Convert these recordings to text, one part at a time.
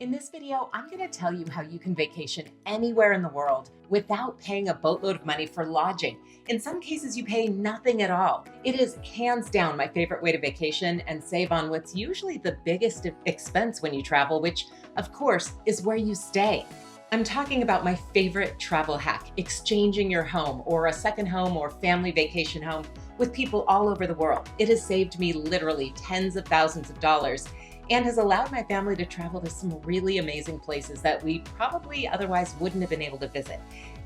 In this video, I'm going to tell you how you can vacation anywhere in the world without paying a boatload of money for lodging. In some cases, you pay nothing at all. It is hands down my favorite way to vacation and save on what's usually the biggest expense when you travel, which of course is where you stay. I'm talking about my favorite travel hack, exchanging your home or a second home or family vacation home with people all over the world. It has saved me literally tens of thousands of dollars and has allowed my family to travel to some really amazing places that we probably otherwise wouldn't have been able to visit.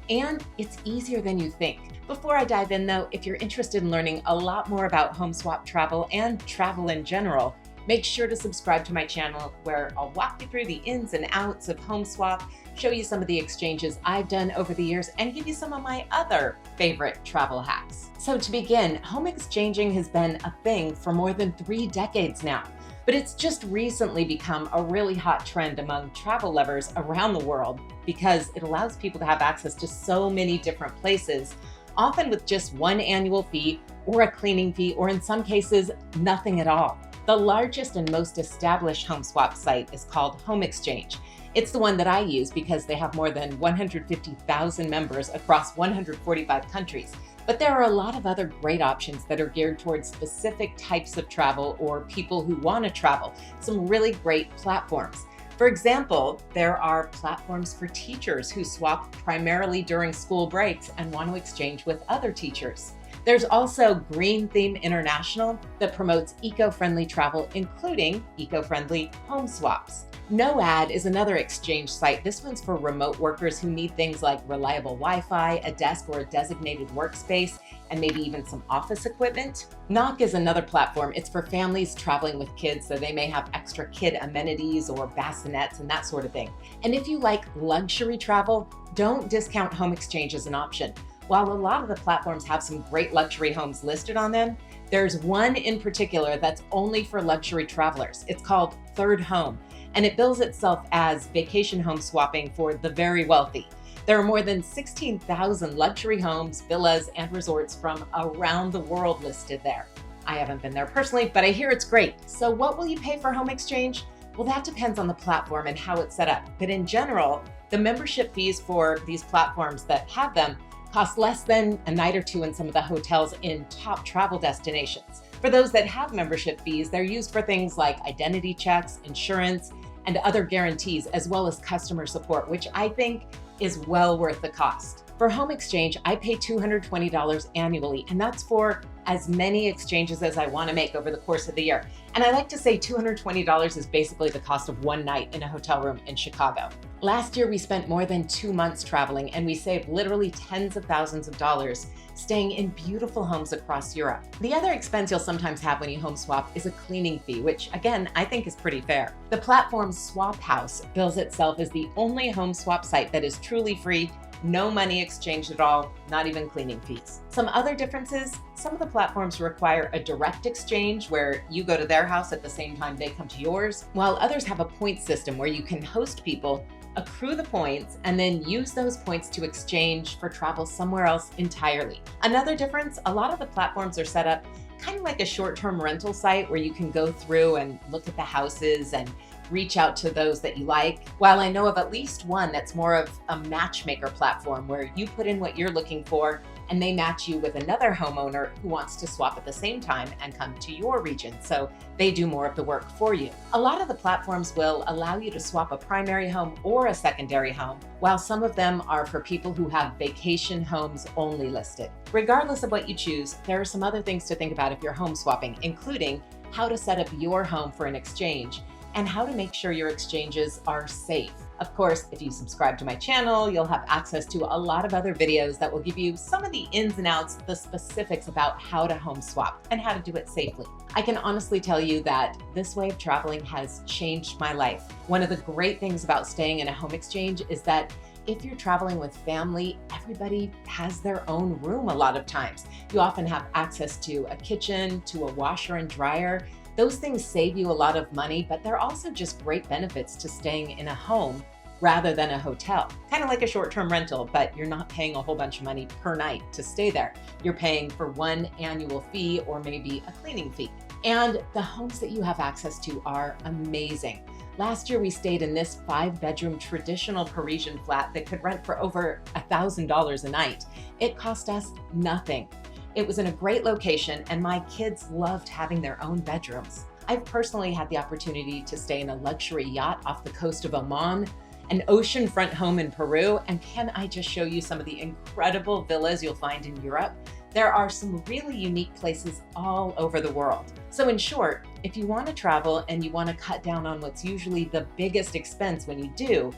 And it's easier than you think. Before I dive in though, if you're interested in learning a lot more about home swap travel and travel in general, make sure to subscribe to my channel where I'll walk you through the ins and outs of home swap, show you some of the exchanges I've done over the years, and give you some of my other favorite travel hacks. So to begin, home exchanging has been a thing for more than 3 decades now. But it's just recently become a really hot trend among travel lovers around the world because it allows people to have access to so many different places, often with just one annual fee or a cleaning fee, or in some cases, nothing at all. The largest and most established home swap site is called HomeExchange. It's the one that I use because they have more than 150,000 members across 145 countries. But there are a lot of other great options that are geared towards specific types of travel or people who want to travel. Some really great platforms. For example, there are platforms for teachers who swap primarily during school breaks and want to exchange with other teachers. There's also Green Theme International that promotes eco-friendly travel, including eco-friendly home swaps. Noad is another exchange site. This one's for remote workers who need things like reliable Wi-Fi, a desk or a designated workspace, and maybe even some office equipment. Knock is another platform. It's for families traveling with kids, so they may have extra kid amenities or bassinets and that sort of thing. And if you like luxury travel, don't discount HomeExchange as an option. While a lot of the platforms have some great luxury homes listed on them, there's one in particular that's only for luxury travelers. It's called Third Home, and it bills itself as vacation home swapping for the very wealthy. There are more than 16,000 luxury homes, villas, and resorts from around the world listed there. I haven't been there personally, but I hear it's great. So what will you pay for HomeExchange? Well, that depends on the platform and how it's set up. But in general, the membership fees for these platforms that have them cost less than a night or two in some of the hotels in top travel destinations. For those that have membership fees, they're used for things like identity checks, insurance, and other guarantees, as well as customer support, which I think is well worth the cost. For HomeExchange, I pay $220 annually, and that's for as many exchanges as I want to make over the course of the year. And I like to say $220 is basically the cost of one night in a hotel room in Chicago. Last year, we spent more than 2 months traveling, and we saved literally tens of thousands of dollars staying in beautiful homes across Europe. The other expense you'll sometimes have when you home swap is a cleaning fee, which again, I think is pretty fair. The platform Swap House bills itself as the only home swap site that is truly free, no money exchanged at all, not even cleaning fees. Some other differences, some of the platforms require a direct exchange where you go to their house at the same time they come to yours, while others have a point system where you can host people, accrue the points, and then use those points to exchange for travel somewhere else entirely. Another difference, a lot of the platforms are set up kind of like a short-term rental site where you can go through and look at the houses and reach out to those that you like. While I know of at least one that's more of a matchmaker platform where you put in what you're looking for and they match you with another homeowner who wants to swap at the same time and come to your region. So they do more of the work for you. A lot of the platforms will allow you to swap a primary home or a secondary home, while some of them are for people who have vacation homes only listed. Regardless of what you choose, there are some other things to think about if you're home swapping, including how to set up your home for an exchange and how to make sure your exchanges are safe. Of course, if you subscribe to my channel, you'll have access to a lot of other videos that will give you some of the ins and outs, the specifics about how to home swap and how to do it safely. I can honestly tell you that this way of traveling has changed my life. One of the great things about staying in a home exchange is that if you're traveling with family, everybody has their own room a lot of times. You often have access to a kitchen, to a washer and dryer. Those things save you a lot of money, but they're also just great benefits to staying in a home rather than a hotel. Kind of like a short-term rental, but you're not paying a whole bunch of money per night to stay there. You're paying for one annual fee or maybe a cleaning fee. And the homes that you have access to are amazing. Last year, we stayed in this 5-bedroom traditional Parisian flat that could rent for over $1,000 a night. It cost us nothing. It was in a great location, and my kids loved having their own bedrooms. I've personally had the opportunity to stay in a luxury yacht off the coast of Oman, an oceanfront home in Peru, and can I just show you some of the incredible villas you'll find in Europe? There are some really unique places all over the world. So in short, if you want to travel and you want to cut down on what's usually the biggest expense when you do,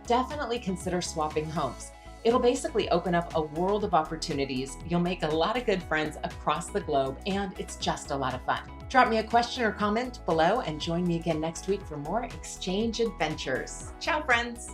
definitely consider swapping homes. It'll basically open up a world of opportunities. You'll make a lot of good friends across the globe, and it's just a lot of fun. Drop me a question or comment below and join me again next week for more exchange adventures. Ciao, friends.